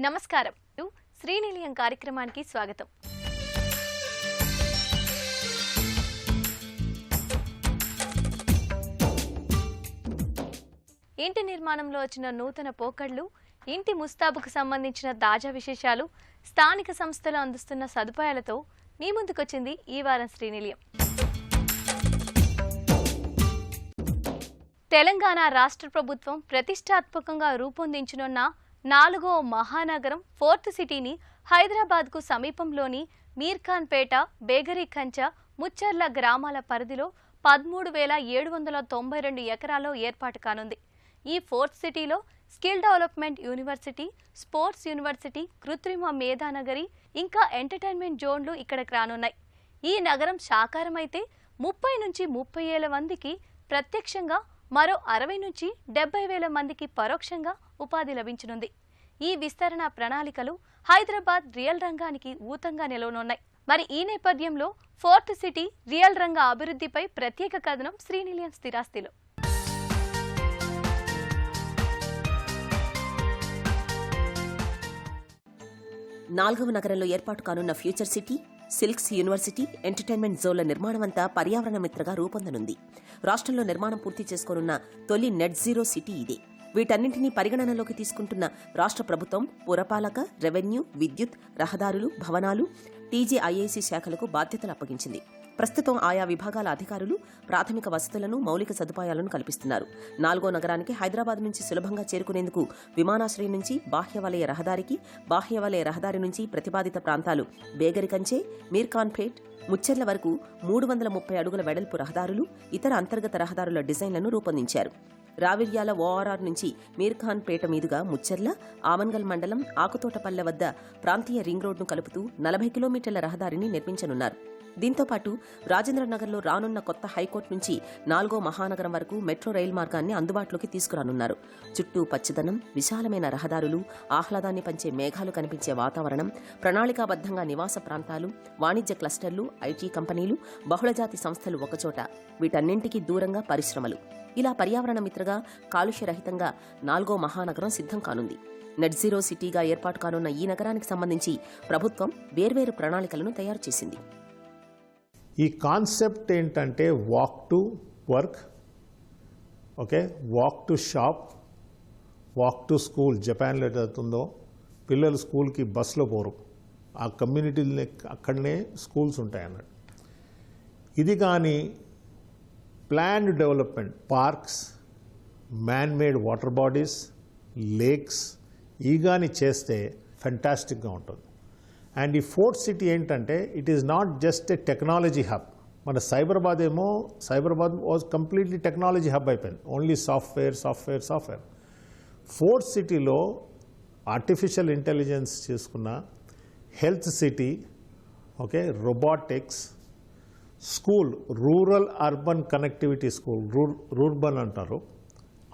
నమస్కారం. శ్రీనిలయం కార్యక్రమానికి స్వాగతం. ఇంటి నిర్మాణంలో వచ్చిన నూతన పోకడలు, ఇంటి ముస్తాబుకు సంబంధించిన తాజా విశేషాలు, స్థానిక సంస్థలు అందిస్తున్న సదుపాయాలతో మీ ముందుకొచ్చింది ఈ వారం శ్రీనిలయం. తెలంగాణ రాష్ట్ర ప్రభుత్వం ప్రతిష్టాత్మకంగా రూపొందించనున్న 4వ మహానగరం ఫోర్త్ సిటీని హైదరాబాద్కు సమీపంలోని మీర్ఖాన్పేట, బేగరికంచ, ముచ్చర్ల గ్రామాల పరిధిలో 13,792 ఎకరాల్లో ఏర్పాటు కానుంది. ఈ ఫోర్త్ సిటీలో skill development university, sports university, కృత్రిమ మేధానగరి, ఇంకా ఎంటర్టైన్మెంట్ జోన్లు ఇక్కడికి రానున్నాయి. ఈ నగరం సాకారమైతే 30 నుంచి 30,000 మందికి ప్రత్యక్షంగా, మరో 60 నుంచి 70,000 మందికి పరోక్షంగా ఉపాధి లభించనుంది. ఈ విస్తరణ ప్రణాళికలు హైదరాబాద్ రియల్ రంగానికి ఊతంగా నిలవనున్నాయి. మరి ఈ నేపథ్యంలో ఫోర్త్ సిటీ రియల్ రంగ అభివృద్ధిపై ప్రత్యేక కథనం శ్రీనిలయం స్థిరాస్తిలో. నాలుగవ నగరంలో ఏర్పాటు కానున్న future city, silks university, entertainment జోన్ల నిర్మాణమంతా పర్యావరణ మిత్రగా రూపొందనుంది. రాష్ట్రంలో నిర్మాణం పూర్తి చేసుకోనున్న తొలి నెట్ జీరో సిటీ ఇదే. వీటన్నింటినీ పరిగణనలోకి తీసుకుంటున్న రాష్ట్ర ప్రభుత్వం పురపాలక, రెవెన్యూ, విద్యుత్, రహదారులు, భవనాలు, టీజీఐఐసీ శాఖలకు బాధ్యతలు అప్పగించింది. ప్రస్తుతం ఆయా విభాగాల అధికారులు ప్రాథమిక వసతులను, మౌలిక సదుపాయాలను కల్పిస్తున్నారు. 4వ నగరానికి హైదరాబాద్ నుంచి సులభంగా చేరుకునేందుకు విమానాశ్రయం నుంచి బాహ్యవలయ రహదారికి, బాహ్యవలయ రహదారి నుంచి ప్రతిపాదిత ప్రాంతాలు బేగరికంచే, మీర్ఖాన్పేట్, ముచ్చెర్ల వరకు 330 అడుగుల వెడల్పు రహదారులు, ఇతర అంతర్గత రహదారుల డిజైన్లను రూపొందించారు. రావిర్యాల ఓఆర్ఆర్ నుంచి మీర్ఖాన్పేట మీదుగా ముచ్చెర్ల, ఆమన్గల్ మండలం ఆకుతోటపల్లె వద్ద ప్రాంతీయ రింగ్ రోడ్ను కలుపుతూ 40 కిలోమీటర్ల రహదారిని నిర్మించనున్నారు. దీంతోపాటు రాజేంద్రనగర్లో రానున్న కొత్త హైకోర్టు నుంచి 4వ మహానగరం వరకు మెట్రో రైలు మార్గాన్ని అందుబాటులోకి తీసుకురానున్నారు. చుట్టూ పచ్చదనం, విశాలమైన రహదారులు, ఆహ్లాదాన్ని పంచే మేఘాలు కనిపించే వాతావరణం, ప్రణాళికాబద్ధంగా నివాస ప్రాంతాలు, వాణిజ్య క్లస్టర్లు, ఐటీ కంపెనీలు, బహుళజాతి సంస్థలు ఒకచోట, వీటన్నింటికీ దూరంగా పరిశ్రమలు. ఇలా పర్యావరణ మిత్రగా, కాలుష్యరహితంగా 4వ మహానగరం సిద్ధం కానుంది. నెట్ జీరో సిటీగా ఏర్పాటు కానున్న ఈ నగరానికి సంబంధించి ప్రభుత్వం వేర్వేరు ప్రణాళికలను తయారు చేసింది. ఈ కాన్సెప్ట్ ఏంటంటే walk to work, okay, walk to shop, walk to school. జపాన్లో ఏదవుతుందో పిల్లలు స్కూల్కి బస్సులో పోరు, ఆ కమ్యూనిటీని అక్కడనే స్కూల్స్ ఉంటాయి అన్నట్టు. ఇది కానీ planned development, parks, man made water bodies, lakes, ఈ కానీ చేస్తే ఫెంటాస్టిక్గా ఉంటుంది. అండ్ ఈ ఫోర్త్ సిటీ ఏంటంటే it is not just a technology hub. మన Cyberabad was completely technology hub అయిపోయింది, ఓన్లీ సాఫ్ట్వేర్. ఫోర్త్ సిటీలో ఆర్టిఫిషియల్ ఇంటెలిజెన్స్ చేసుకున్న health city, okay, robotics, school, rural urban connectivity school, rurban అంటారు,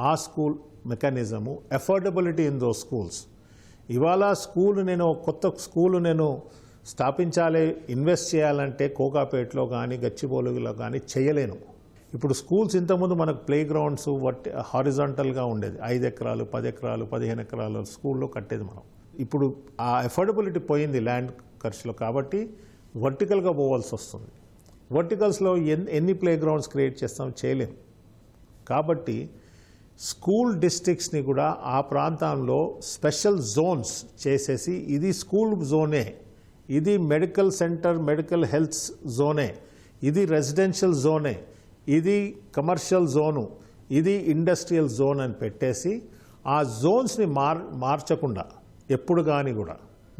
ఆ school mechanism, affordability in those schools. ఇవాళ కొత్త school నేను స్థాపించాలి, invest చేయాలంటే కోకాపేటలో కానీ గచ్చిబౌలిలో కానీ చేయలేను. ఇప్పుడు స్కూల్స్ ఇంతకుముందు మనకు ప్లే గ్రౌండ్స్ హారిజాంటల్గా ఉండేది, 5 ఎకరాలు, 10 ఎకరాలు, 15 ఎకరాలు స్కూల్లో కట్టేది మనం. ఇప్పుడు ఆ అఫోర్డబిలిటీ పోయింది ల్యాండ్ ఖర్చులో, కాబట్టి వర్టికల్గా పోవాల్సి వస్తుంది. వర్టికల్స్లో ఎన్ని ప్లే గ్రౌండ్స్ క్రియేట్ చేస్తాం, చేయలేం. కాబట్టి స్కూల్ డిస్ట్రిక్ట్స్ని కూడా ఆ ప్రాంతంలో స్పెషల్ జోన్స్ చేసేసి, ఇది స్కూల్ జోనే, ఇది మెడికల్ సెంటర్, మెడికల్ హెల్త్ జోనే, ఇది రెసిడెన్షియల్ జోనే, ఇది కమర్షియల్ జోను, ఇది ఇండస్ట్రియల్ జోన్ అని పెట్టేసి ఆ జోన్స్ని మార్చకుండా, ఎప్పుడు కానీ కూడా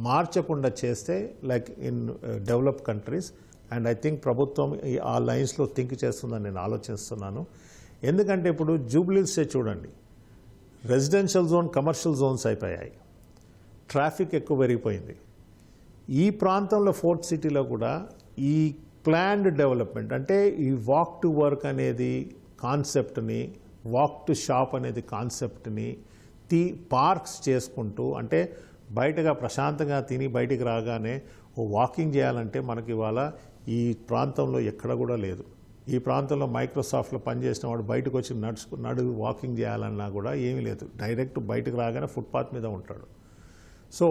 మార్చకుండా చేస్తే like in develop countries. And I think ప్రభుత్వం ఆ లైన్స్లో థింక్ చేస్తుందని నేను ఆలోచిస్తున్నాను. ఎందుకంటే ఇప్పుడు జూబ్లీహిల్సే చూడండి, రెసిడెన్షియల్ జోన్, కమర్షియల్ జోన్స్ అయిపోయాయి, ట్రాఫిక్ ఎక్కువ పెరిగిపోయింది. ఈ ప్రాంతంలో ఫోర్త్ సిటీలో కూడా ఈ ప్లాన్డ్ డెవలప్మెంట్ అంటే ఈ వాక్ టు వర్క్ అనేది కాన్సెప్ట్ని, వాక్ టు షాప్ అనేది కాన్సెప్ట్ని పార్క్స్ చేసుకుంటూ, అంటే బయటగా ప్రశాంతంగా తిని బయటికి రాగానే వాకింగ్ చేయాలంటే మనకి ఇవాళ ఈ ప్రాంతంలో ఎక్కడ కూడా లేదు. ఈ ప్రాంతంలో మైక్రోసాఫ్ట్లో పనిచేసిన వాడు బయటకు వచ్చి నడువు వాకింగ్ చేయాలన్నా కూడా ఏమీ లేదు, డైరెక్ట్ బయటకు రాగానే ఫుట్పాత్ మీద ఉంటాడు. సో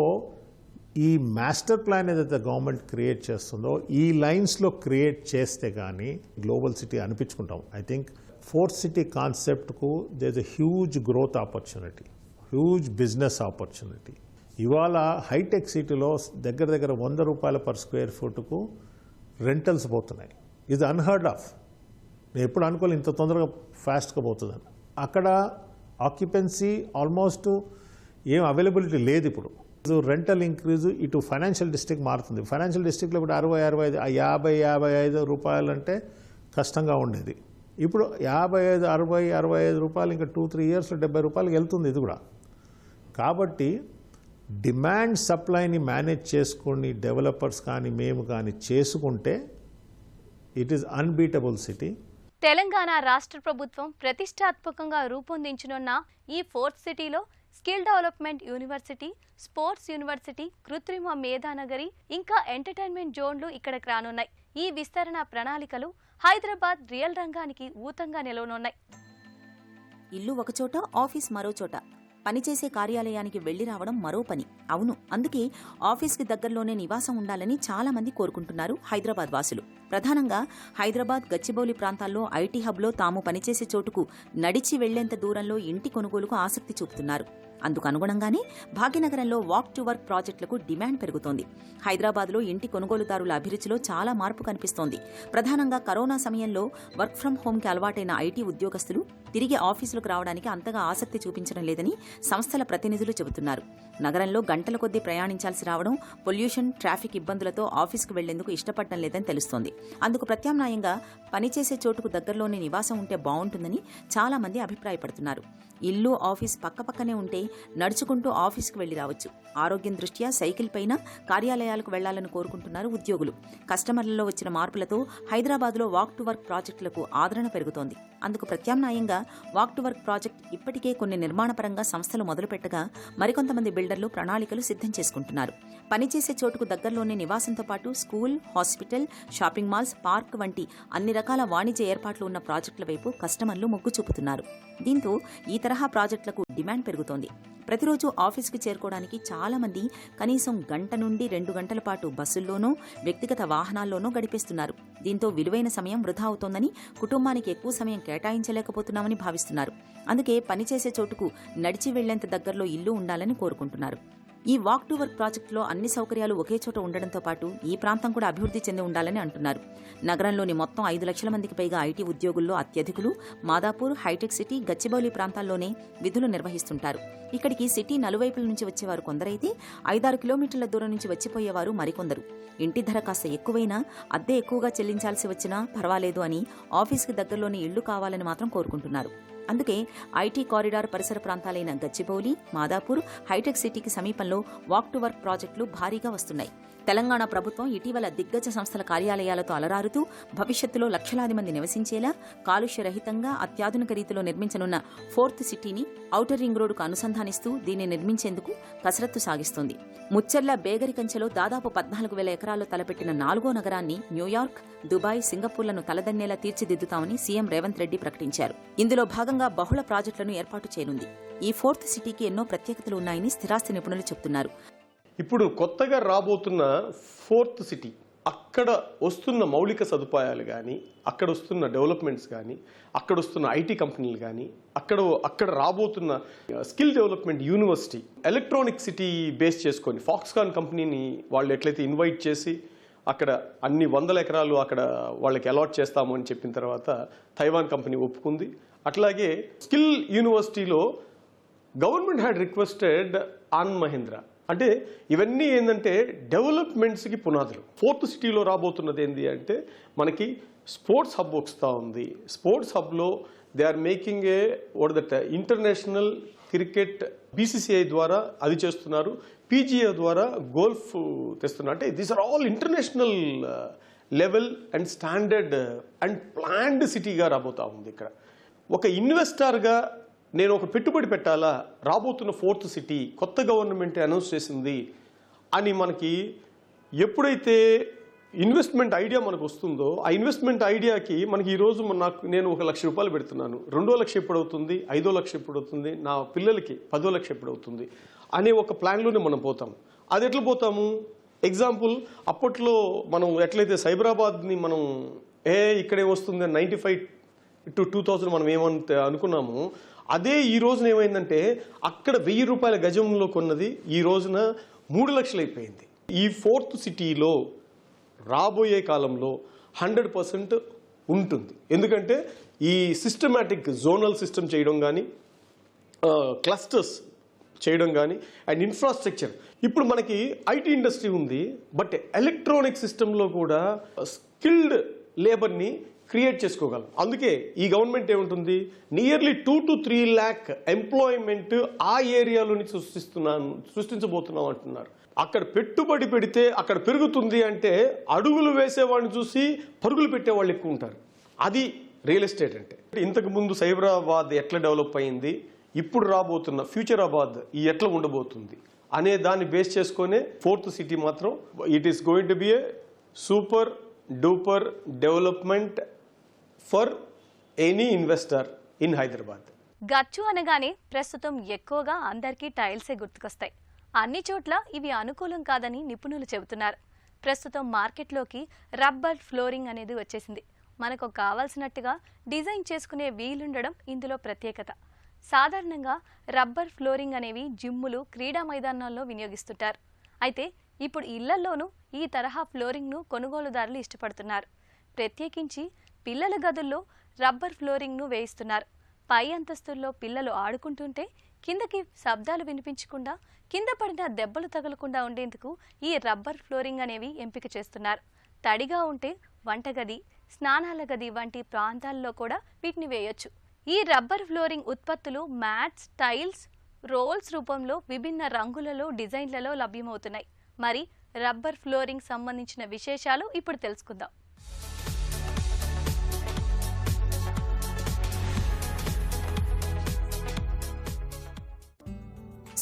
ఈ మాస్టర్ ప్లాన్ ఏదైతే గవర్నమెంట్ క్రియేట్ చేస్తుందో ఈ లైన్స్లో క్రియేట్ చేస్తే కానీ గ్లోబల్ సిటీ అనిపించుకుంటాం. ఐ థింక్ ఫోర్త్ సిటీ కాన్సెప్ట్కు there is a huge growth opportunity, huge business opportunity. ఇవాళ హైటెక్ సిటీలో దగ్గర దగ్గర ₹100 పర్ స్క్వేర్ ఫుట్కు రెంటల్స్ పోతున్నాయి. ఇది అన్హర్డ్ ఆఫ్. నేను ఎప్పుడు అనుకోలేదు ఇంత తొందరగా ఫాస్ట్గా పోతుందని. అక్కడ ఆక్యుపెన్సీ ఆల్మోస్ట్ ఏం అవైలబిలిటీ లేదు. ఇప్పుడు రెంటల్ ఇంక్రీజు ఇటు ఫైనాన్షియల్ డిస్ట్రిక్ట్ మారుతుంది. ఫైనాన్షియల్ డిస్ట్రిక్ట్లో ఇప్పుడు 60, 65, ₹55 అంటే కష్టంగా ఉండేది. ఇప్పుడు 55, 60, ₹65 ఇంకా 2-3 ఇయర్స్లో ₹70 వెళ్తుంది ఇది కూడా. కాబట్టి డిమాండ్ సప్లైని మేనేజ్ చేసుకొని డెవలపర్స్ కానీ మేము కానీ చేసుకుంటే it is unbeatable city. Telangana రాష్ట్ర ప్రభుత్వం ప్రతిష్టాత్మకంగా రూపొందించనున్న ఈ ఫోర్త్ సిటీలో skill development university, sports university, కృత్రిమ మేధానగరి ఇంకా ఎంటర్టైన్మెంట్ జోన్లు ఇక్కడికి రానున్నాయి. ఈ విస్తరణ ప్రణాళికలు హైదరాబాద్ రియల్ రంగానికి ఊతంగా నిలవనున్నాయి. ఇల్లు ఒకచోట, ఆఫీస్ మరో చోట, పనిచేసే కార్యాలయానికి వెళ్లి రావడం మరో పని. అవును, అందుకే ఆఫీస్కి దగ్గరలోనే నివాసం ఉండాలని చాలా మంది కోరుకుంటున్నారు హైదరాబాద్ వాసులు. ప్రధానంగా హైదరాబాద్, గచ్చిబౌలి ప్రాంతాల్లో ఐటీ హబ్లో తాము పనిచేసే చోటుకు నడిచి వెళ్లేంత దూరంలో ఇంటి కొనుగోలుకు ఆసక్తి చూపుతున్నారు. అందుకు అనుగుణంగానే భాగ్యనగరంలో వాక్ టు వర్క్ ప్రాజెక్టులకు డిమాండ్ పెరుగుతోంది. హైదరాబాద్లో ఇంటి కొనుగోలుదారుల అభిరుచిలో చాలా మార్పు కనిపిస్తోంది. ప్రధానంగా కరోనా సమయంలో వర్క్ ఫ్రం హోంకి అలవాటైన ఐటీ ఉద్యోగస్తులు తిరిగి ఆఫీసులకు రావడానికి అంతగా ఆసక్తి చూపించడం లేదని సంస్థల ప్రతినిధులు చెబుతున్నారు. నగరంలో గంటల కొద్దీ ప్రయాణించాల్సి రావడం, పొల్యూషన్, ట్రాఫిక్ ఇబ్బందులతో ఆఫీసుకు వెళ్లేందుకు ఇష్టపడటం లేదని తెలుస్తోంది. అందుకు ప్రత్యామ్నాయంగా పనిచేసే చోటుకు దగ్గరలోనే నివాసం ఉంటే బాగుంటుందని చాలా మంది అభిప్రాయపడుతున్నారు. ఇల్లు, ఆఫీస్ పక్కపక్కనే ఉంటే నడుచుకుంటూ ఆఫీస్కు వెళ్లి రావచ్చు. ఆరోగ్యం దృష్ట్యా సైకిల్ పైన కార్యాలయాలకు వెళ్లాలని కోరుకుంటున్నారు ఉద్యోగులు. కస్టమర్లలో వచ్చిన మార్పులతో హైదరాబాద్లో వాక్ టు వర్క్ ప్రాజెక్టులకు ఆదరణ పెరుగుతోంది. అందుకు ప్రత్యామ్నాయంగా వాక్ టు వర్క్ ప్రాజెక్ట్ ఇప్పటికే కొన్ని నిర్మాణపరంగా సంస్థలు మొదలుపెట్టగా మరికొంతమంది బిల్డర్లు ప్రణాళికలు సిద్ధం చేసుకుంటున్నారు. పనిచేసే చోటుకు దగ్గరలోనే నివాసంతో పాటు school, hospital, shopping malls, park వంటి అన్ని రకాల వాణిజ్య ఏర్పాట్లు ఉన్న ప్రాజెక్టుల వైపు కస్టమర్లు మొగ్గు చూపుతున్నారు. దీంతో ఈ తరహా ప్రాజెక్టులకు డిమాండ్ పెరుగుతోంది. ప్రతిరోజు ఆఫీస్కి చేరుకోవడానికి చాలా మంది కనీసం 1 గంట నుండి 2 గంటల పాటు బస్సుల్లోనూ, వ్యక్తిగత వాహనాల్లోనూ గడిపేస్తున్నారు. దీంతో విలువైన సమయం వృధా అవుతోందని, కుటుంబానికి ఎక్కువ సమయం కేటాయించలేకపోతున్నామని భావిస్తున్నారు. అందుకే పనిచేసే చోటుకు నడిచి వెళ్లేంత దగ్గరలో ఇల్లు ఉండాలని కోరుకుంటున్నారు. ఈ వాక్ టు వర్క్ ప్రాజెక్టులో అన్ని సౌకర్యాలు ఒకే చోట ఉండడంతో పాటు ఈ ప్రాంతం కూడా అభివృద్ధి చెంది ఉండాలని అంటున్నారు. నగరంలోని మొత్తం 5 లక్షల మందికి పైగా ఐటీ ఉద్యోగుల్లో అత్యధికులు మాదాపూర్, హైటెక్ సిటీ, గచ్చిబౌలి ప్రాంతాల్లోనే విధులు నిర్వహిస్తుంటారు. ఇక్కడికి సిటీ నలువైపుల నుంచి వచ్చేవారు కొందరైతే 5-6 కిలోమీటర్ల దూరం నుంచి వచ్చిపోయేవారు మరికొందరు. ఇంటి ధర కాస్త ఎక్కువైనా, అద్దె ఎక్కువగా చెల్లించాల్సి వచ్చినా పర్వాలేదు అని ఆఫీస్కి దగ్గరలోని ఇళ్లు కావాలని మాత్రం కోరుకుంటున్నారు. అందుకే ఐటీ కారిడార్ పరిసర ప్రాంతాలైన గచ్చిబౌలి, మాదాపూర్, హైటెక్ సిటీకి సమీపంలో వాక్ టు వర్క్ ప్రాజెక్టులు భారీగా వస్తున్నాయి. తెలంగాణ ప్రభుత్వం ఇటీవల దిగ్గజ సంస్థల కార్యాలయాలతో అలరారుతూ భవిష్యత్తులో లక్షలాది మంది నివసించేలా కాలుష్యరహితంగా అత్యాధునిక రీతిలో నిర్మించనున్న ఫోర్త్ సిటీని ఔటర్ రింగ్ రోడ్డుకు అనుసంధానిస్తూ దీన్ని నిర్మించేందుకు కసరత్తు సాగిస్తోంది. ముచ్చెర్ల బేగరి కంచెలో దాదాపు 14,000 ఎకరాల్లో తలపెట్టిన 4వ నగరాన్ని న్యూయార్క్, దుబాయ్, సింగపూర్లను తలదన్నేలా తీర్చిదిద్దుతామని సీఎం రేవంత్ రెడ్డి ప్రకటించారు. ఇందులో భాగంగా బహుళ ప్రాజెక్టులను ఏర్పాటు చేయనుంది. ఈ ఫోర్త్ సిటీకి ఎన్నో ప్రత్యేకతలు ఉన్నాయని స్థిరాస్తి నిపుణులు చెబుతున్నారు. ఇప్పుడు కొత్తగా రాబోతున్న ఫోర్త్ సిటీ, అక్కడ వస్తున్న మౌలిక సదుపాయాలు కానీ, అక్కడ వస్తున్న డెవలప్మెంట్స్ కానీ, అక్కడ వస్తున్న ఐటీ కంపెనీలు కానీ, అక్కడ రాబోతున్న skill development university, electronic city base చేసుకొని ఫాక్స్కాన్ కంపెనీని వాళ్ళు ఎట్లయితే ఇన్వైట్ చేసి అక్కడ అన్ని 100 ఎకరాలు అక్కడ వాళ్ళకి అలాట్ చేస్తాము అని చెప్పిన తర్వాత తైవాన్ కంపెనీ ఒప్పుకుంది. అట్లాగే స్కిల్ యూనివర్సిటీలో government had requested on Mahindra. అంటే ఇవన్నీ ఏంటంటే డెవలప్మెంట్స్కి పునాదులు. ఫోర్త్ సిటీలో రాబోతున్నది ఏంటి అంటే మనకి స్పోర్ట్స్ హబ్ వస్తూ ఉంది. స్పోర్ట్స్ హబ్లో they are making international cricket BCCI ద్వారా అది చేస్తున్నారు, పీజీఏ ద్వారా గోల్ఫ్ తెస్తున్నారు. అంటే these are all international level and standard and planned సిటీగా రాబోతా ఉంది. ఇక్కడ ఒక ఇన్వెస్టర్గా నేను ఒక పెట్టుబడి పెట్టాలా, రాబోతున్న ఫోర్త్ సిటీ కొత్త గవర్నమెంట్ అనౌన్స్ చేసింది అని మనకి ఎప్పుడైతే ఇన్వెస్ట్మెంట్ ఐడియా మనకు వస్తుందో, ఆ ఇన్వెస్ట్మెంట్ ఐడియాకి మనకి ఈరోజు నేను ₹1,00,000 పెడుతున్నాను, 2 లక్షలు ఎప్పుడవుతుంది, 5 లక్షలు ఎప్పుడవుతుంది, నా పిల్లలకి 10 లక్షలు ఎప్పుడవుతుంది, అనే ఒక ప్లాన్లోనే మనం పోతాం. అది ఎట్లా పోతాము? ఎగ్జాంపుల్, అప్పట్లో మనం ఎట్లయితే సైబరాబాద్ని మనం ఇక్కడే వస్తుంది 95 to 2000 మనం ఏమంత అనుకున్నాము, అదే ఈ రోజున ఏమైందంటే అక్కడ 1000 రూపాయల గజంలో కొన్నది ఈ రోజున 3 లక్షలు అయిపోయింది. ఈ 4th సిటీలో రాబోయే కాలంలో 100% ఉంటుంది. ఎందుకంటే ఈ సిస్టమాటిక్ జోనల్ సిస్టమ్ చేయడం కానీ, క్లస్టర్స్ చేయడం కానీ, అండ్ ఇన్ఫ్రాస్ట్రక్చర్. ఇప్పుడు మనకి ఐటీ ఇండస్ట్రీ ఉంది, బట్ ఎలక్ట్రానిక్ సిస్టంలో కూడా స్కిల్డ్ లేబర్ని క్రియేట్ చేసుకోగలం. అందుకే ఈ గవర్నమెంట్ ఏముంటుంది, నియర్లీ 2 to 3 lakh ఎంప్లాయ్మెంట్ ఆ ఏరియాలోని సృష్టించబోతున్నాం అంటున్నారు. అక్కడ పెట్టుబడి పెడితే అక్కడ పెరుగుతుంది అంటే అడుగులు వేసేవాడిని చూసి పరుగులు పెట్టేవాళ్ళు ఎక్కువ ఉంటారు. అది రియల్ ఎస్టేట్ అంటే. ఇంతకు ముందు సైబరాబాద్ ఎట్లా డెవలప్ అయింది, ఇప్పుడు రాబోతున్న ఫ్యూచరాబాద్ ఎట్లా ఉండబోతుంది అనే దాన్ని బేస్ చేసుకునే 4th సిటీ మాత్రం it is going to be A super duper development for any investor in Hyderabad. గచ్చు అనగానే ప్రస్తుతం ఎక్కువగా అందరికీ టైల్సే గుర్తుకొస్తాయి. అన్ని చోట్ల ఇవి అనుకూలం కాదని నిపుణులు చెబుతున్నారు. ప్రస్తుతం మార్కెట్లోకి రబ్బర్ ఫ్లోరింగ్ అనేది వచ్చేసింది. మనకు కావాల్సినట్టుగా డిజైన్ చేసుకునే వీలుండడం ఇందులో ప్రత్యేకత. సాధారణంగా రబ్బర్ ఫ్లోరింగ్ అనేవి జిమ్ములు, క్రీడా మైదానాల్లో వినియోగిస్తుంటారు. అయితే ఇప్పుడు ఇళ్లల్లోనూ ఈ తరహా ఫ్లోరింగ్ను కొనుగోలుదారులు ఇష్టపడుతున్నారు. ప్రత్యేకించి పిల్లల గదుల్లో రబ్బర్ ఫ్లోరింగ్ను వేయిస్తున్నారు. పై అంతస్తుల్లో పిల్లలు ఆడుకుంటుంటే కిందకి శబ్దాలు వినిపించకుండా, కింద పడిన దెబ్బలు తగలకుండా ఉండేందుకు ఈ రబ్బర్ ఫ్లోరింగ్ అనేవి ఎంపిక చేస్తున్నారు. తడిగా ఉంటే వంటగది, స్నానాల గది వంటి ప్రాంతాల్లో కూడా వీటిని వేయొచ్చు. ఈ రబ్బర్ ఫ్లోరింగ్ ఉత్పత్తులు మ్యాట్స్, టైల్స్, రోల్స్ రూపంలో విభిన్న రంగులలో, డిజైన్లలో లభ్యమవుతున్నాయి. మరి రబ్బర్ ఫ్లోరింగ్ సంబంధించిన విశేషాలు ఇప్పుడు తెలుసుకుందాం.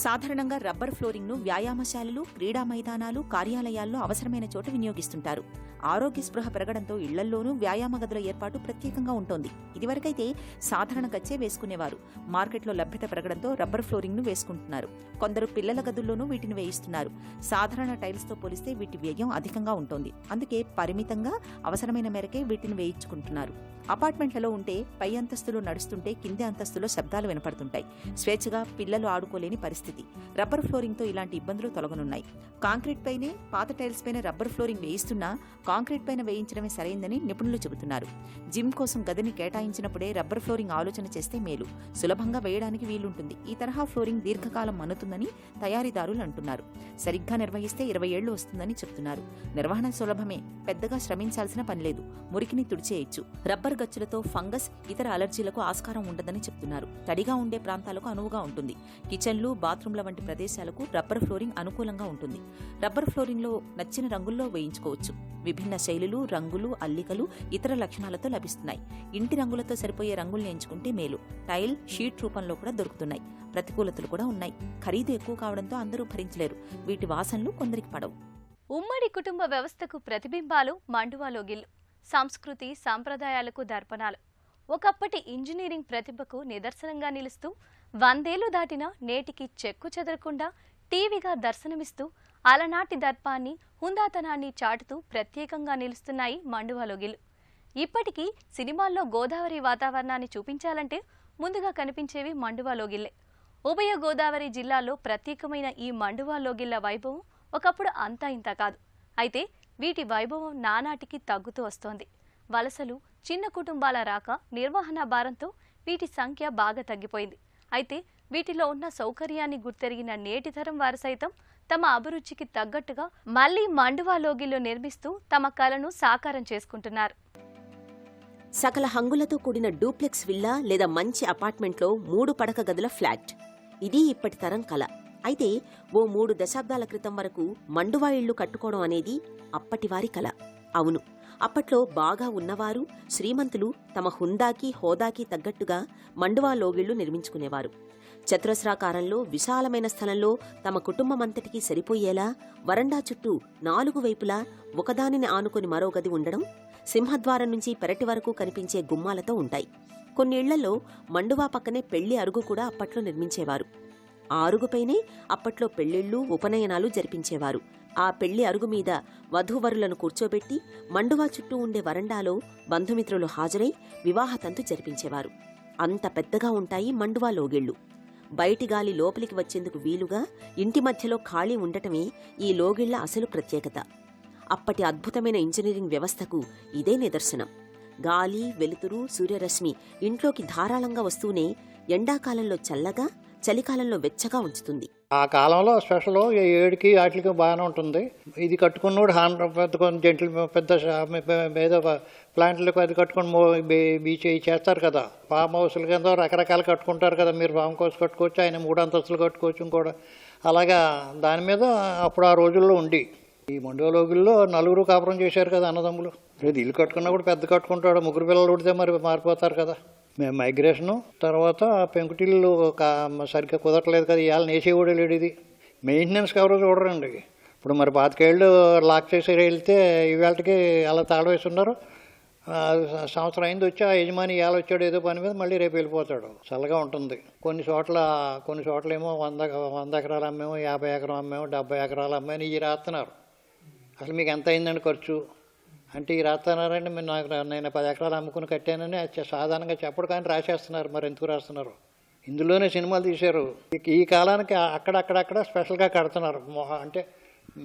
సాధారణంగా రబ్బర్ ఫ్లోరింగ్ను వ్యాయామశాలలు, క్రీడా మైదానాలు, కార్యాలయాల్లో అవసరమైన చోట వినియోగిస్తుంటారు. ఆరోగ్య స్పృహ పెరగడంతో ఇళ్లల్లోనూ వ్యాయామ గదుల ఏర్పాటు ప్రత్యేకంగా ఉంటోంది. ఇదివరకైతే సాధారణ గచ్చే వేసుకునేవారు. మార్కెట్లో లభ్యత పెరగడంతో రబ్బర్ ఫ్లోరింగ్ను వేసుకుంటున్నారు. కొందరు పిల్లల గదుల్లోనూ వీటిని వేయిస్తున్నారు. సాధారణ టైల్స్తో పోలిస్తే వీటి వ్యయం అధికంగా ఉంటోంది. అందుకే పరిమితంగా అవసరమైన మేరకే వీటిని వేయించుకుంటున్నారు. అపార్ట్మెంట్లలో ఉంటే పై అంతస్తులో నడుస్తుంటే కింది అంతస్తులో శబ్దాలు వినపడుతుంటాయి. స్వేచ్ఛగా పిల్లలు ఆడుకోలేని పరిస్థితి. రబ్బర్ ఫ్లోరింగ్తో ఇలాంటి ఇబ్బందులు తొలగనున్నాయి. కాంక్రీట్ పైనే, పాత టైల్స్ పైన రబ్బర్ ఫ్లోరింగ్ వేయిస్తున్నా కాంక్రీట్ పైన వేయించడమే సరైందని నిపుణులు చెబుతున్నారు. జిమ్ కోసం గదిని కేటాయించినప్పుడే రబ్బర్ ఫ్లోరింగ్ ఆలోచన చేస్తే మేలు. సులభంగా వేయడానికి వీలుంటుంది. ఈ తరహా ఫ్లోరింగ్ దీర్ఘకాలం మన్నుతుందని తయారీదారులు అంటున్నారు. సరిగ్గా నిర్వహిస్తే 20 ఏళ్లు వస్తుందని చెప్తున్నారు. నిర్వహణ సులభమే, పెద్దగా శ్రమించాల్సిన పనిలేదు. మురికిని తుడిచేయచ్చు. రబ్బర్ గచ్చులతో ఫంగస్, ఇతర అలర్జీలకు ఆస్కారం ఉండదని చెప్తున్నారు. తడిగా ఉండే ప్రాంతాలకు అనువుగా ఉంటుంది. కిచెన్లు, బాత్రూంల వంటి ప్రదేశాలకు రబ్బర్ ఫ్లోరింగ్ అనుకూలంగా ఉంటుంది. రబ్బర్ ఫ్లోరింగ్లో నచ్చిన రంగుల్లో వేయించుకోవచ్చు. విభిన్న శైలులు, రంగులు, అల్లికలు ఇతర లక్షణాలతో లభిస్తున్నాయి. ఇంటి రంగులతో సరిపోయే రంగుల్ని ఎంచుకుంటే మేలు. టైల్, షీట్ రూపంలో కూడా దొరుకుతున్నాయి. ప్రతికూలతలు కూడా ఉన్నాయి. ఖరీదు ఎక్కువ కావడంతో అందరూ భరించలేరు. వీటి వాసనలు కొందరికి పడవు. ఉమ్మడి కుటుంబ వ్యవస్థకు ప్రతిబింబాలు మండువా లోగిళ్లు. సంస్కృతి, సంప్రదాయాలకు దర్పణాలు. ఒకప్పటి ఇంజనీరింగ్ ప్రతిభకు నిదర్శనంగా నిలుస్తూ 100 ఏళ్లు దాటినా నేటికి చెక్కు చెదరకుండా టీవీగా దర్శనమిస్తూ అలనాటి దర్పాన్ని, హుందాతనాన్ని చాటుతూ ప్రత్యేకంగా నిలుస్తున్నాయి మండువా లోగిళ్లు. ఇప్పటికీ సినిమాల్లో గోదావరి వాతావరణాన్ని చూపించాలంటే ముందుగా కనిపించేవి మండువా లోగిళ్లే. ఉభయ గోదావరి జిల్లాల్లో ప్రత్యేకమైన ఈ మండువా లోగిళ్ల వైభవం ఒకప్పుడు అంతా ఇంత కాదు. అయితే వీటి వైభవం నానాటికి తగ్గుతూ వస్తోంది. వలసలు, చిన్న కుటుంబాల రాక, నిర్వహణ భారంతో వీటి సంఖ్య బాగా తగ్గిపోయింది. అయితే వీటిలో ఉన్న సౌకర్యాన్ని గుర్తెరిగిన నేటి తరం వారు సైతం తమ అభిరుచికి తగ్గట్టుగా మళ్లీ మండువా లోగిళ్లు నిర్మిస్తూ తమ కలను సాకారం చేసుకుంటున్నారు. సకల హంగులతో కూడిన డూప్లెక్స్ విల్లా లేదా మంచి అపార్ట్మెంట్లో 3 పడక గదుల ఫ్లాట్. ఇది ఇప్పటి తరం కల. అయితే ఓ 3 దశాబ్దాల క్రితం వరకు మండువా ఇళ్లు కట్టుకోవడం అనేది అప్పటివారి కల. అవును, అప్పట్లో బాగా ఉన్నవారు, శ్రీమంతులు తమ హుందాకి, హోదాకి తగ్గట్టుగా మండువా లోగిళ్లు నిర్మించుకునేవారు. చతురస్రాకారంలో విశాలమైన స్థలంలో తమ కుటుంబమంతటికీ సరిపోయేలా వరండా చుట్టూ 4 వైపులా ఒకదానిని ఆనుకుని మరో గది ఉండడం, సింహద్వారం నుంచి పెరటి వరకు కనిపించే గుమ్మాలతో ఉంటాయి. కొన్ని ఇళ్లలో మండువా పక్కనే పెళ్లి అరుగు కూడా అప్పట్లో నిర్మించేవారు. ఆ అరుగుపైనే అప్పట్లో పెళ్లిళ్లు, ఉపనయనాలు జరిపించేవారు. ఆ పెళ్లి అరుగు మీద వధూవరులను కూర్చోబెట్టి మండువా చుట్టూ ఉండే వరండాలో బంధుమిత్రులు హాజరై వివాహ తంతు జరిపించేవారు. అంత పెద్దగా ఉంటాయి మండువా లోగిళ్లు. బయటి గాలి లోపలికి వచ్చేందుకు వీలుగా ఇంటి మధ్యలో ఖాళీ ఉండటమే ఈ లోగిళ్ల అసలు ప్రత్యేకత. అప్పటి అద్భుతమైన ఇంజనీరింగ్ వ్యవస్థకు ఇదే నిదర్శనం. గాలి, వెలుతురు, సూర్యరశ్మి ఇంట్లోకి ధారాళంగా వస్తూనే ఎండాకాలంలో చల్లగా, చలికాలంలో వెచ్చగా ఉంచుతుంది. ఆ కాలంలో స్పెషల్ 7కి వాటికి బాగానే ఉంటుంది. ఇది కట్టుకున్నోడు పెద్ద జంటలు పెద్ద ఏదో ప్లాంట్లకు అది కట్టుకుని బీచ్ చేస్తారు కదా, ఫామ్ హౌస్ల కింద రకరకాలు కట్టుకుంటారు కదా. మీరు ఫామ్ హౌస్ కట్టుకోవచ్చు, ఆయన 3 అంతస్తులు కట్టుకోవచ్చు కూడా. అలాగా దాని మీద అప్పుడు ఆ రోజుల్లో ఉండి ఈ మండువా లోగిల్లో 4 కాపురం చేశారు కదా అన్నదమ్ములు. లేదు ఇల్లు కట్టుకున్నప్పుడు పెద్ద కట్టుకుంటాడు, 3 పిల్లలు ఉడితే మరి మారిపోతారు కదా. మేము మైగ్రేషను తర్వాత పెంకుటిల్లు సరిగ్గా కుదరట్లేదు కదా, ఇవాళ నేసేవాడు లేడు. ఇది మెయింటెనెన్స్కి ఎవరో చూడరండి. ఇప్పుడు మరి 25 ఏళ్ళు లాక్ చేసి వెళ్తే ఇవాళకి అలా తాళ వేసి ఉన్నారు. సంవత్సరం అయింది వచ్చి ఆ యజమాని ఇవాళ వచ్చాడు ఏదో పని మీద, మళ్ళీ రేపు వెళ్ళిపోతాడు. చల్లగా ఉంటుంది. కొన్ని చోట్ల ఏమో 100 ఎకరాలు అమ్మేమో, 50 ఎకరం అమ్మేమో, 70 ఎకరాలు అమ్మామని ఇవి రాస్తున్నారు. అసలు మీకు ఎంత అయిందండి ఖర్చు అంటే ఈ రాస్తున్నారండి. నేను 10 ఎకరాలు అమ్ముకుని కట్టానని సాధారణంగా చెప్పడు, కానీ రాసేస్తున్నారు. మరి ఎందుకు రాస్తున్నారు? ఇందులోనే సినిమాలు తీశారు. ఈ కాలానికి అక్కడక్కడ స్పెషల్గా కడుతున్నారు. అంటే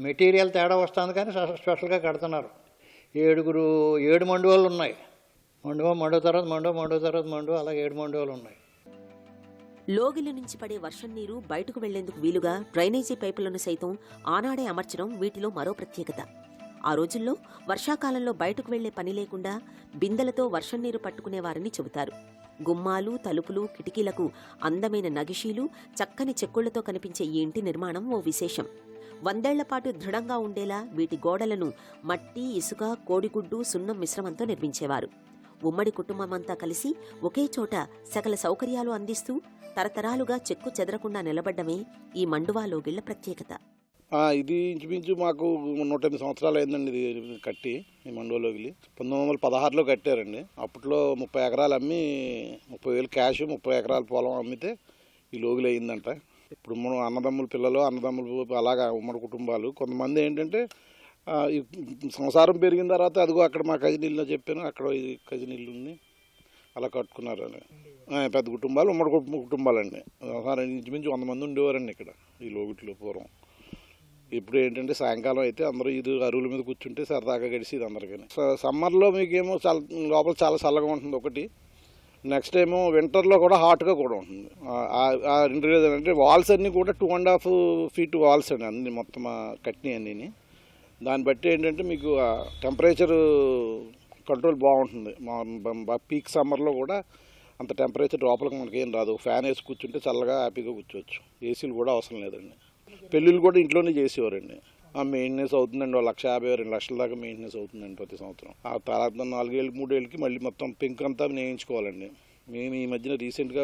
మెటీరియల్ తేడా వస్తుంది కానీ స్పెషల్గా కడుతున్నారు. 7 మండువాలు ఉన్నాయి. మండువ తర్వాత మండువ అలా 7 మండువాలు ఉన్నాయి. లోగిలి నుంచి పడే వర్షం నీరు బయటకు వెళ్లేందుకు వీలుగా డ్రైనేజీ పైపులను సైతం ఆనాడే అమర్చడం వీటిలో మరో ప్రత్యేకత. ఆ రోజుల్లో వర్షాకాలంలో బయటకు వెళ్లే పని లేకుండా బిందెలతో వర్షం నీరు పట్టుకునేవారని చెబుతారు. గుమ్మాలు, తలుపులు, కిటికీలకు అందమైన నగిషీలు, చక్కని చెక్కుళ్లతో కనిపించే ఈ ఇంటి నిర్మాణం ఓ విశేషం. 100 ఏళ్ల పాటు దృఢంగా ఉండేలా వీటి గోడలను మట్టి, ఇసుక, కోడిగుడ్డు, సున్నం మిశ్రమంతో నిర్మించేవారు. ఉమ్మడి కుటుంబమంతా కలిసి ఒకే చోట సకల సౌకర్యాలు అందిస్తూ తరతరాలుగా చెక్కు చెదరకుండా నిలబడ్డమే ఈ మండువా లోగిళ్ల ప్రత్యేకత. ఇది ఇంచుమించు మాకు 108 సంవత్సరాలు అయిందండి ఇది కట్టి. ఈ మండువా లోగిలి 1916లో కట్టారండి. అప్పట్లో 30 ఎకరాలు అమ్మి 30,000 క్యాష్, 30 ఎకరాల పొలం అమ్మితే ఈ లోగిలి అయిందంట. ఇప్పుడు మనం అన్నదమ్ములు అలాగా ఉమ్మడి కుటుంబాలు. కొంతమంది ఏంటంటే సంసారం పెరిగిన తర్వాత అదిగో అక్కడ మా కజినీళ్ళు చెప్పాను, అక్కడ ఇది కజినీళ్ళు ఉంది, అలా కట్టుకున్నారు అని. పెద్ద కుటుంబాలు, ఉమ్మడి కుటుంబాలండి. ఇంచుమించు 100 మంది ఉండేవారండి ఇక్కడ ఈ లోగిట్లో పూర్వం. ఇప్పుడు ఏంటంటే సాయంకాలం అయితే అందరూ ఇది అరువుల మీద కూర్చుంటే సరదాగా గడిచేది అందరికీ. సమ్మర్లో మీకేమో లోపల చాలా చల్లగా ఉంటుంది ఒకటి. నెక్స్ట్ ఏమో వింటర్లో కూడా హాట్గా కూడా ఉంటుంది. ఆ 2 రీజన్ అంటే వాల్స్ అన్నీ కూడా 2.5 feet వాల్స్ అండి అన్నీ మొత్తం కట్టినవి అన్నీ. దాన్ని బట్టి ఏంటంటే మీకు టెంపరేచర్ కంట్రోల్ బాగుంటుంది. పీక్ సమ్మర్లో కూడా అంత టెంపరేచర్ లోపలికి మనకేం రాదు. ఫ్యాన్ వేసి కూర్చుంటే చల్లగా హ్యాపీగా కూర్చోవచ్చు. ఏసీలు కూడా అవసరం లేదండి. పెళ్ళిళ్ళు కూడా ఇంట్లోనే చేసేవారండి. మెయింటెనెన్స్ అవుతుందండి 1,50,000 2 లక్షల దాకా మెయింటెనెన్స్ అవుతుందండి ప్రతి సంవత్సరం. ఆ తర్వాత 4 ఏళ్ళు 3 ఏళ్ళకి మళ్ళీ మొత్తం పెంకు అంతా నేయించుకోవాలండి. మేము ఈ మధ్యన రీసెంట్గా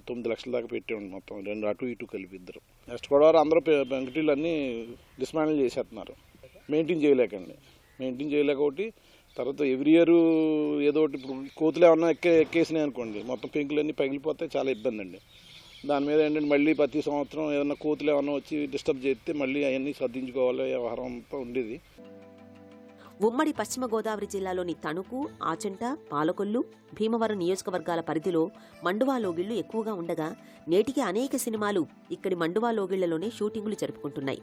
9 లక్షల దాకా పెట్టామండి మొత్తం 2 అటు ఇటు కలిపి ఇద్దరు. నెక్స్ట్ గొడవ అందరూ పెంకుటీలు అన్నీ డిస్మాండిల్ చేసేస్తున్నారు. మెయింటైన్ చేయలేక ఒకటి. తర్వాత ఎవ్రీ ఇయర్ ఏదో ఒకటి ఇప్పుడు కోతులు ఏమన్నా ఎక్కేసినాయి అనుకోండి, మొత్తం పెంకులన్నీ పగిలిపోతే చాలా ఇబ్బంది అండి. దాని మీద ఏంటంటే మళ్ళీ ప్రతి సంవత్సరం ఏదైనా కోతులు ఏమన్నా వచ్చి డిస్టర్బ్ చేస్తే మళ్ళీ అవన్నీ సర్దించుకోవాలి, వ్యవహారం అంతా ఉండేది. ఉమ్మడి పశ్చిమ గోదావరి జిల్లాలోని తణుకు, ఆచంట, పాలకొల్లు, భీమవరం నియోజకవర్గాల పరిధిలో మండువా లోగిళ్లు ఎక్కువగా ఉండగా నేటికి అనేక సినిమాలు ఇక్కడి మండువా లోగిళ్లలోనే షూటింగులు జరుపుకుంటున్నాయి.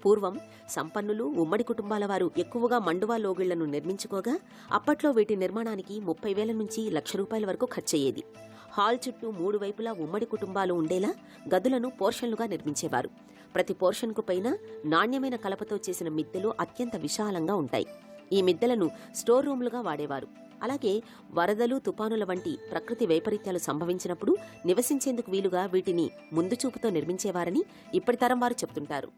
పూర్వం సంపన్నులు, ఉమ్మడి కుటుంబాల వారు ఎక్కువగా మండువా లోగిళ్లను నిర్మించుకోగా అప్పట్లో వీటి నిర్మాణానికి 30,000 నుంచి ₹1,00,000 వరకు ఖర్చయ్యేది. హాల్ చుట్టూ 3 వైపులా ఉమ్మడి కుటుంబాలు ఉండేలా గదులను పోర్షన్లుగా నిర్మించేవారు. ప్రతి పోర్షన్కు పైన నాణ్యమైన కలపతో చేసిన మిద్దెలు అత్యంత విశాలంగా ఉంటాయి. ఈ మిద్దెలను స్టోర్ రూమ్లుగా వాడేవారు. అలాగే వరదలు, తుపానుల వంటి ప్రకృతి వైపరీత్యాలు సంభవించినప్పుడు నివసించేందుకు వీలుగా వీటిని ముందు చూపుతో నిర్మించేవారని ఇప్పటి తరం వారు చెబుతుంటారు.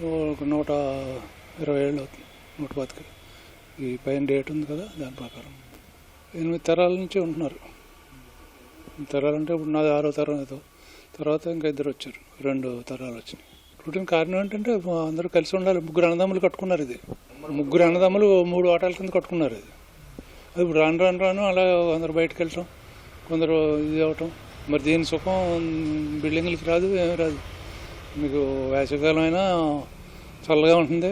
120 ఏళ్ళు అవుతుంది, 125. ఈ పైన డేట్ ఉంది కదా, దాని ప్రకారం 8 తరాల నుంచి ఉంటున్నారు. తరాలంటే ఇప్పుడు నాది 6వ తరం ఏదో. తర్వాత ఇంకా 2 వచ్చారు, 2 తరాలు వచ్చినాయి. రూటీన్ కారణం ఏంటంటే అందరూ కలిసి ఉండాలి. 3 అన్నదమ్ములు కట్టుకున్నారు. ఇది 3 అన్నదమ్ములు 3 ఆటల కింద కట్టుకున్నారు. ఇది అది ఇప్పుడు రాను అలా అందరు బయటకు వెళ్ళటం, కొందరు ఇది అవ్వటం, మరి దీని సుఖం బిల్డింగ్లకి రాదు, ఏమి రాదు. మీకు వేసవికాలం అయినా చల్లగా ఉంటుంది.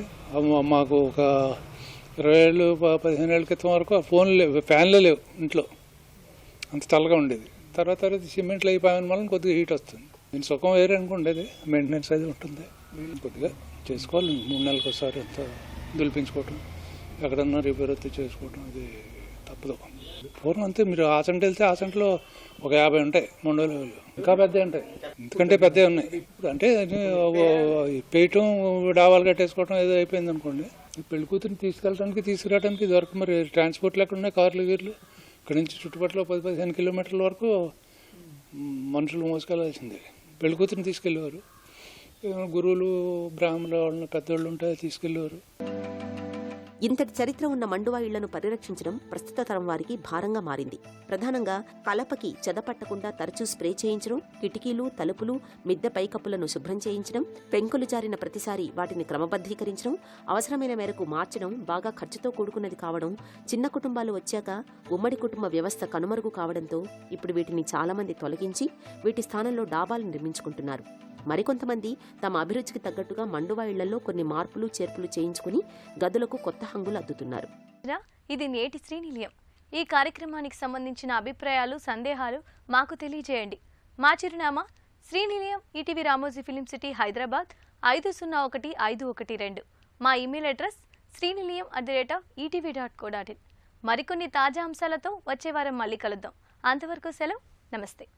మాకు ఒక 20 ఏళ్ళు 15 ఏళ్ళ క్రితం వరకు ఫ్యాన్లే లేవు ఇంట్లో, అంత చల్లగా ఉండేది. తర్వాత సిమెంట్లు అయిపోయిన వల్ల కొద్దిగా హీట్ వస్తుంది. దీని సుఖం వేరే అనుకుండేది, మెయింటెనెన్స్ అది ఉంటుంది. కొద్దిగా చేసుకోవాలి, 3 నెలలకు ఒకసారి అంతా దులిపించుకోవటం, ఎక్కడన్నా రిపేర్ అయితే చేసుకోవటం, అది తప్పదు. పూర్వం అంతే, మీరు ఆసంట వెళ్తే ఆసంటలో ఒక 50 ఉంటాయి మండోలు, ఇంకా పెద్దవి ఉంటాయి, ఎందుకంటే పెద్దవి ఉన్నాయి. ఇప్పుడు అంటే పేయటం, డాబాలు కట్టేసుకోవటం ఏదో అయిపోయింది అనుకోండి. పెళ్లి కూతురిని తీసుకెళ్ళడానికి తీసుకురావడానికి ఇదివరకు మరి ట్రాన్స్పోర్ట్లు ఎక్కడ ఉన్నాయి, కార్లు గీర్లు. ఇక్కడ నుంచి చుట్టుపక్కల 10-15 కిలోమీటర్ల వరకు మనుషులు మోసుకెళ్ళాల్సిందే. పెళ్లి కూతురిని తీసుకెళ్ళేవారు, గురువులు బ్రాహ్మణులు వాళ్ళని పెద్దవాళ్ళు ఉంటే తీసుకెళ్ళేవారు. ఇంతటి చరిత్ర ఉన్న మండువా ఇళ్లను పరిరక్షించడం ప్రస్తుత తరం వారికి భారంగా మారింది. ప్రధానంగా కలపకి చెదపట్టకుండా తరచూ స్ప్రే చేయించడం, కిటికీలు, తలుపులు, మిద్దె పైకప్పులను శుభ్రం చేయించడం, పెంకులు జారిన ప్రతిసారి వాటిని క్రమబద్ధీకరించడం, అవసరమైన మేరకు మార్చడం బాగా ఖర్చుతో కూడుకున్నది కావడం, చిన్న కుటుంబాలు వచ్చాక ఉమ్మడి కుటుంబ వ్యవస్థ కనుమరుగు కావడంతో ఇప్పుడు వీటిని చాలామంది తొలగించి వీటి స్థానంలో డాబాలు నిర్మించుకుంటున్నారు. మరికొంతమంది తమ అభిరుచికి తగ్గట్టుగా మండువా ఇళ్లలో కొన్ని మార్పులు చేర్పులు చేయించుకుని గదులకు కొత్త హంగులు అద్దుతున్నారు. ఇది నేటి శ్రీనిలయం. ఈ కార్యక్రమానికి సంబంధించిన అభిప్రాయాలు, సందేహాలు మాకు తెలియజేయండి. మా చిరునామా Srinilayam, ETV Ramoji film city, Hyderabad 501512. మా ఇమెయిల్ అడ్రస్ srinilayam@etv.co.in. మరికొన్ని తాజా అంశాలతో వచ్చే వారం మళ్ళీ కలుద్దాం. అంతవరకు సెలవు, నమస్తే.